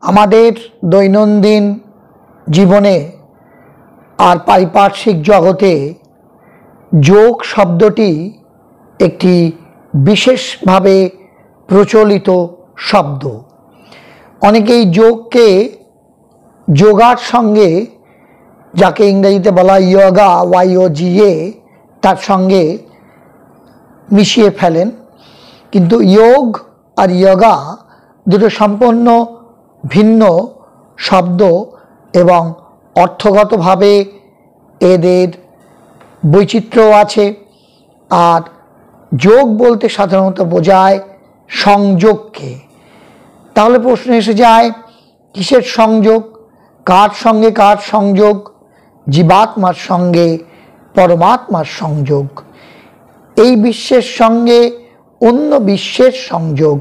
আমাদের দৈনন্দিন জীবনে আর পারিপার্শ্বিক জগতে যোগ শব্দটি একটি বিশেষভাবে প্রচলিত শব্দ। অনেকেই যোগকে যোগার সঙ্গে, যাকে ইংরেজিতে বলা হয় ইয়োগা YOGA, তার সঙ্গে মিশিয়ে ফেলেন। কিন্তু যোগ আর ইয়োগা দুটো সম্পূর্ণ ভিন্ন শব্দ এবং অর্থগতভাবে এদের বৈচিত্র্য আছে। আর যোগ বলতে সাধারণত বোঝায় সংযোগকে। তাহলে প্রশ্ন এসে যায়, কিসের সংযোগ? কার সঙ্গে কার সংযোগ? জীবাত্মার সঙ্গে পরমাত্মার সংযোগ, এই বিশ্বের সঙ্গে অন্য বিশ্বের সংযোগ,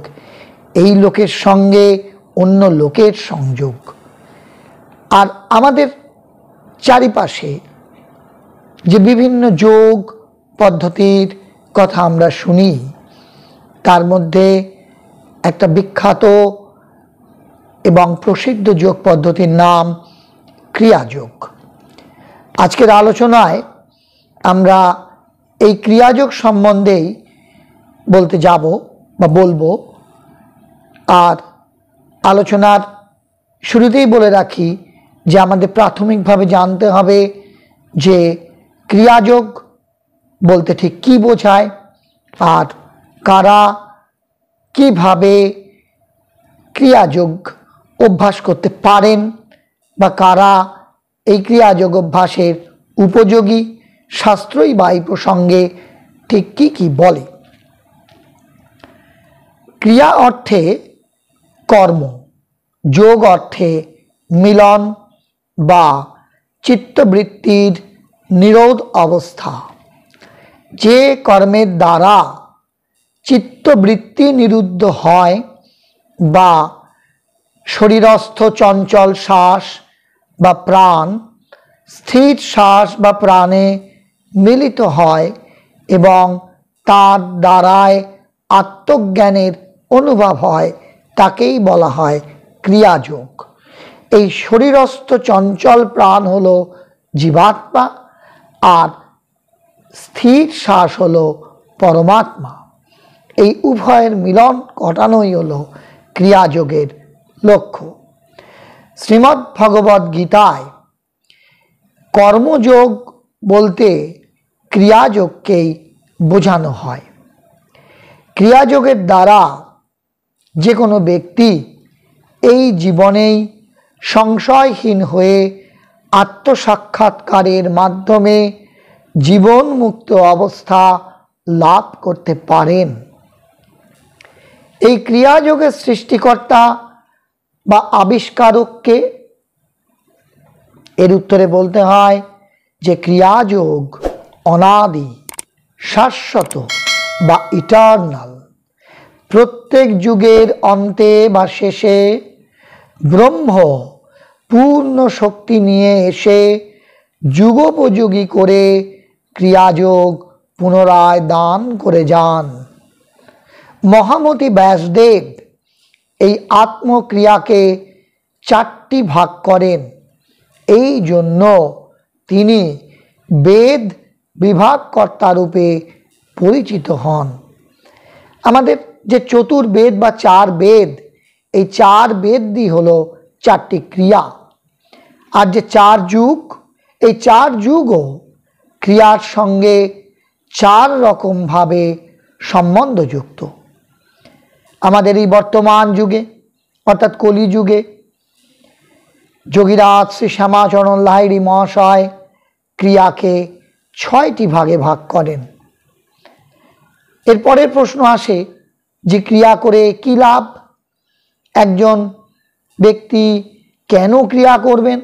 এই লোকের সঙ্গে অন্য লোকের সংযোগ। আর আমাদের চারিপাশে যে বিভিন্ন যোগ পদ্ধতির কথা আমরা শুনি, তার মধ্যে একটা বিখ্যাত এবং প্রসিদ্ধ যোগ পদ্ধতির নাম ক্রিয়াযোগ। আজকের আলোচনায় আমরা এই ক্রিয়াযোগ সম্বন্ধেই বলতে যাব বা বলবো। আর আলোচনার শুরুতেই বলে রাখি যে আমাদের প্রাথমিকভাবে জানতে হবে যে ক্রিয়াযোগ বলতে ঠিক কী বোঝায়, আর কারা কিভাবে ক্রিয়াযোগ অভ্যাস করতে পারেন, বা কারা এই ক্রিয়াযোগ অভ্যাসের উপযোগী, শাস্ত্রই বা এই প্রসঙ্গে ঠিক কী কী বলে। ক্রিয়া অর্থে কর্ম, যোগ অর্থে মিলন বা চিত্তবৃত্তির নিরোধ অবস্থা। যে কর্মের দ্বারা চিত্তবৃত্তি নিরুদ্ধ হয় বা শরীরস্থ চঞ্চল শ্বাস বা প্রাণ স্থির শ্বাস বা প্রাণে মিলিত হয় এবং তার দ্বারায় আত্মজ্ঞানের অনুভব হয়, তাকেই বলা হয় ক্রিয়াযোগ। এই শরীরস্থ চঞ্চল প্রাণ হলো জীবাত্মা, আর স্থির শ্বাস হলো পরমাত্মা। এই উভয়ের মিলন ঘটানোই হলো ক্রিয়াযোগের লক্ষ্য। শ্রীমদ্ ভগবদ্ গীতায় কর্মযোগ বলতে ক্রিয়াযোগকেই বোঝানো হয়। ক্রিয়াযোগের দ্বারা যে কোনো ব্যক্তি এই জীবনেই সংশয়হীন হয়ে আত্মসাক্ষাৎকারের মাধ্যমে জীবনমুক্ত অবস্থা লাভ করতে পারেন। এই ক্রিয়াযোগের সৃষ্টিকর্তা বা আবিষ্কারককে? এর উত্তরে বলতে হয় যে ক্রিয়াযোগ অনাদি, শাশ্বত বা ইটার্নাল। প্রত্যেক যুগের অন্তে বা শেষে ব্রহ্ম পূর্ণ শক্তি নিয়ে এসে যুগোপযোগী করে ক্রিয়াযোগ পুনরায় দান করে যান। মহামতি ব্যাসদেব এই আত্মক্রিয়াকে 4টি ভাগ করেন। এই জন্য তিনি বেদ বিভাগকর্তা রূপে পরিচিত হন। আমাদের যে চতুর্বেদ বা 4 বেদ, এই 4 বেদই হলো 4টি ক্রিয়া। আর যে 4 যুগ, এই 4 যুগও ক্রিয়ার সঙ্গে 4 রকমভাবে সম্বন্ধযুক্ত। আমাদের এই বর্তমান যুগে অর্থাৎ কলিযুগে যোগীরাজ শ্রী শ্যামাচরণ লাহিড়ী মহাশয় ক্রিয়াকে 6টি ভাগে ভাগ করেন। এরপরের প্রশ্ন আসে যে ক্রিয়া করে কি লাভ? একজন ব্যক্তি কেন ক্রিয়া করবেন?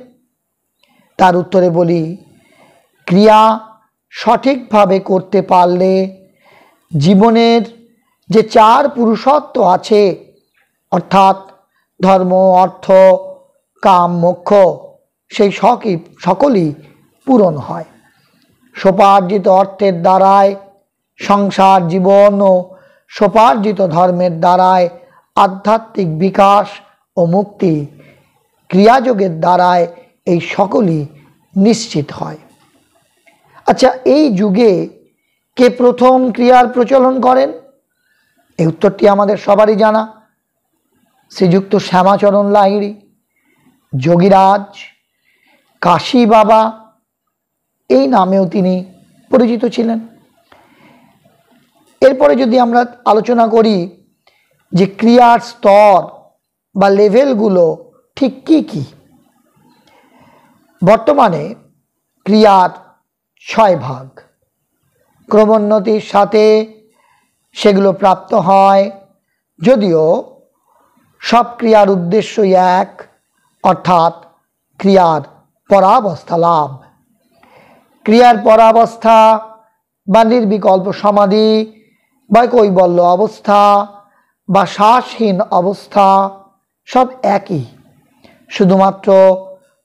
তার উত্তরে বলি, ক্রিয়া সঠিকভাবে করতে পারলে জীবনের যে 4 পুরুষত্ব আছে, অর্থাৎ ধর্ম, অর্থ, কাম, মোক্ষ, সেই সকলই পূরণ হয়। সোপার্জিত অর্থের দ্বারায় সংসার জীবন ও সোপার্জিত ধর্মের দ্বারায় আধ্যাত্মিক বিকাশ ও মুক্তি, ক্রিয়াযোগের দ্বারায় এই সকলই নিশ্চিত হয়। আচ্ছা, এই যুগে কে প্রথম ক্রিয়ার প্রচলন করেন? এই উত্তরটি আমাদের সবারই জানা। শ্রীযুক্ত শ্যামাচরণ লাহিড়ী, যোগীরাজ, কাশী বাবা, এই নামেও তিনি পরিচিত ছিলেন। এরপরে যদি আমরা আলোচনা করি যে ক্রিয়ার স্তর বা লেভেলগুলো ঠিক কি কি। বর্তমানে ক্রিয়ার 6 ভাগ। ক্রমোন্নতির সাথে সেগুলো প্রাপ্ত হয়, যদিও সব ক্রিয়ার উদ্দেশ্যই এক, অর্থাৎ ক্রিয়ার পরাবস্থা লাভ। ক্রিয়ার পরাবস্থা বা নির্বিকল্প সমাধি বা কৈবল্য অবস্থা বা শ্বাসহীন অবস্থা সব একই, শুধুমাত্র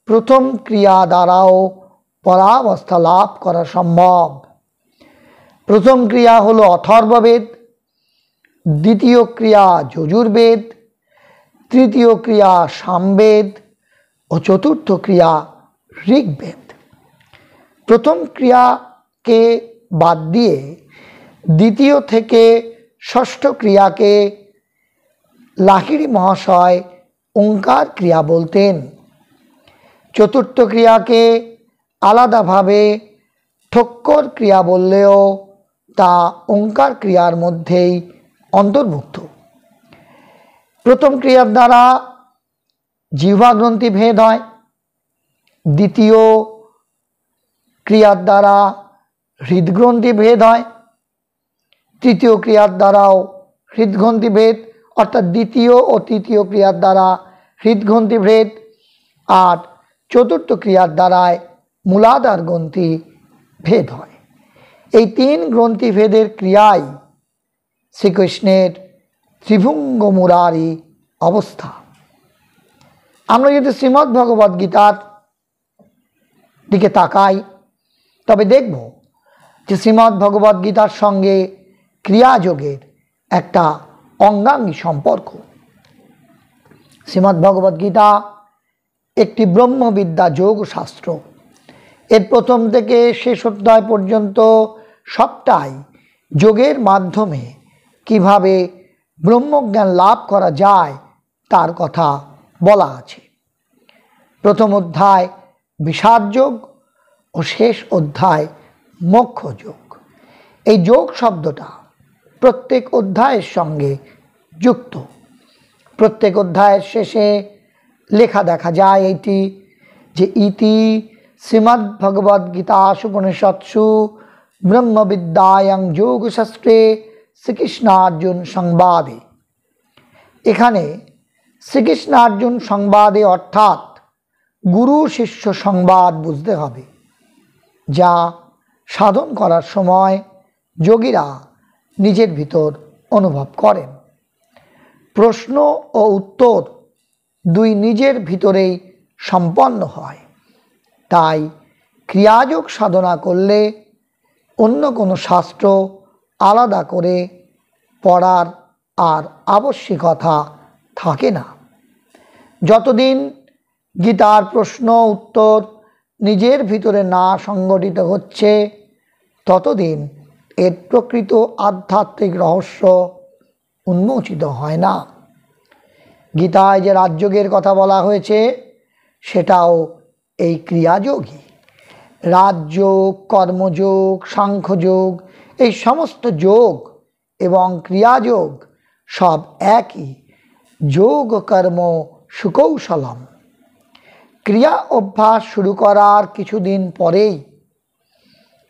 প্রথম ক্রিয়া দ্বারাও পরাবস্থা লাভ করা সম্ভব। প্রথম ক্রিয়া হলো অথর্ববেদ, দ্বিতীয় ক্রিয়া যজুর্বেদ, তৃতীয় ক্রিয়া সামবেদ ও চতুর্থ ক্রিয়া ঋগ্বেদ। প্রথম ক্রিয়াকে বাদ দিয়ে দ্বিতীয় থেকে ষষ্ঠ ক্রিয়াকে লাহিড়ী মহাশয় ওঙ্কার ক্রিয়া বলতেন। চতুর্থ ক্রিয়াকে আলাদাভাবে ঠক্কর ক্রিয়া বললেও তা ওঙ্কার ক্রিয়ার মধ্যেই অন্তর্ভুক্ত। প্রথম ক্রিয়ার দ্বারা জিহ্বাগ্রন্থি ভেদ হয়, দ্বিতীয় ক্রিয়ার দ্বারা হৃদগ্রন্থি ভেদ হয়, তৃতীয় ক্রিয়ার দ্বারাও হৃদগ্রন্থি ভেদ, অর্থাৎ দ্বিতীয় ও তৃতীয় ক্রিয়ার দ্বারা হৃদগ্রন্থি ভেদ, আর চতুর্থ ক্রিয়ার দ্বারায় মূলাধার গ্রন্থি ভেদ হয়। এই 3 গ্রন্থি ভেদের ক্রিয়াই শ্রীকৃষ্ণের ত্রিভঙ্গ মুরারি অবস্থা। আমরা যদি শ্রীমদ্ ভগবদ্ গীতার দিকে তাকাই তবে দেখব যে শ্রীমদ্ ভগবদ্ গীতার সঙ্গে ক্রিয়াযোগের একটা অঙ্গাঙ্গী সম্পর্ক। শ্রীমদ্ ভগবদ্ গীতা একটি ব্রহ্মবিদ্যা যোগ শাস্ত্র। এর প্রথম থেকে শেষ অধ্যায় পর্যন্ত সবটাই যোগের মাধ্যমে কিভাবে ব্রহ্মজ্ঞান লাভ করা যায় তার কথা বলা আছে। প্রথম অধ্যায় বিষাদ যোগ ও শেষ অধ্যায় মোক্ষ যোগ। এই যোগ শব্দটা প্রত্যেক অধ্যায়ের সঙ্গে যুক্ত। প্রত্যেক অধ্যায়ের শেষে লেখা দেখা যায় এইটি যে ইতি শ্রীমদ্ ভগবদ্ গীতাসুপনিষৎসু ব্রহ্মবিদ্যায়াং যোগশাস্ত্রে শ্রীকৃষ্ণার্জুন সংবাদে। এখানে শ্রীকৃষ্ণার্জুন সংবাদে অর্থাৎ গুরু শিষ্য সংবাদ বুঝতে হবে, যা সাধন করার সময় যোগীরা নিজের ভিতর অনুভব করেন। প্রশ্ন ও উত্তর দুই নিজের ভিতরেই সম্পন্ন হয়। তাই ক্রিয়াযোগ সাধনা করলে অন্য কোনো শাস্ত্র আলাদা করে পড়ার আর আবশ্যিকতা থাকে না। যতদিন গীতার প্রশ্ন উত্তর নিজের ভিতরে না সংগঠিত হচ্ছে ততদিন এর প্রকৃত আধ্যাত্মিক রহস্য উন্মোচিত হয় না। গীতায় যে রাজযোগের কথা বলা হয়েছে সেটাও এই ক্রিয়াযোগই। রাজযোগ, কর্মযোগ, সাংখ্যযোগ, এই সমস্ত যোগ এবং ক্রিয়াযোগ সব একই। যোগ কর্ম সুকৌশলম। ক্রিয়া অভ্যাস শুরু করার কিছুদিন পরেই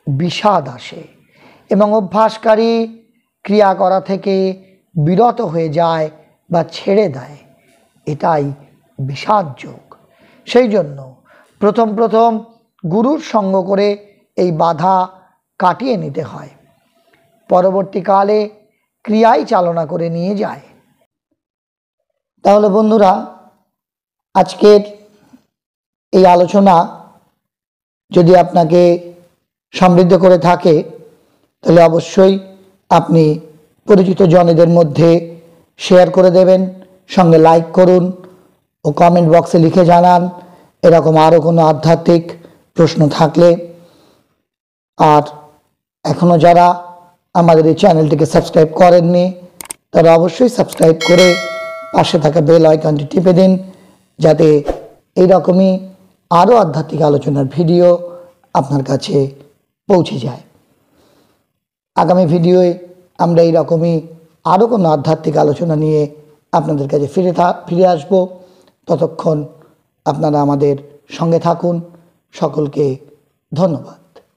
বিষাদ আসে এবং অভ্যাসকারী ক্রিয়া করা থেকে বিরত হয়ে যায় বা ছেড়ে দেয়। এটাই বিষাদ যোগ। সেই জন্য প্রথম গুরুর সঙ্গ করে এই বাধা কাটিয়ে নিতে হয়, পরবর্তীকালে ক্রিয়াই চালনা করে নিয়ে যায়। তাহলে বন্ধুরা, আজকের এই আলোচনা যদি আপনাকে সমৃদ্ধ করে থাকে তাহলে অবশ্যই আপনি পরিচিত জনেদের মধ্যে শেয়ার করে দেবেন, সঙ্গে লাইক করুন ও কমেন্ট বক্সে লিখে জানান এরকম আরও কোনো আধ্যাত্মিক প্রশ্ন থাকলে। আর এখনও যারা আমাদের এই চ্যানেলটিকে সাবস্ক্রাইব করেননি তারা অবশ্যই সাবস্ক্রাইব করে পাশে থাকা বেল আইকনটি টিপে দিন, যাতে এইরকমই আরও আধ্যাত্মিক আলোচনার ভিডিও আপনার কাছে পৌঁছে যায়। আগামী ভিডিওয়ে আমরা এইরকমই আরও কোনো আধ্যাত্মিক আলোচনা নিয়ে আপনাদের কাছে ফিরে আসব। ততক্ষণ আপনারা আমাদের সঙ্গে থাকুন। সকলকে ধন্যবাদ।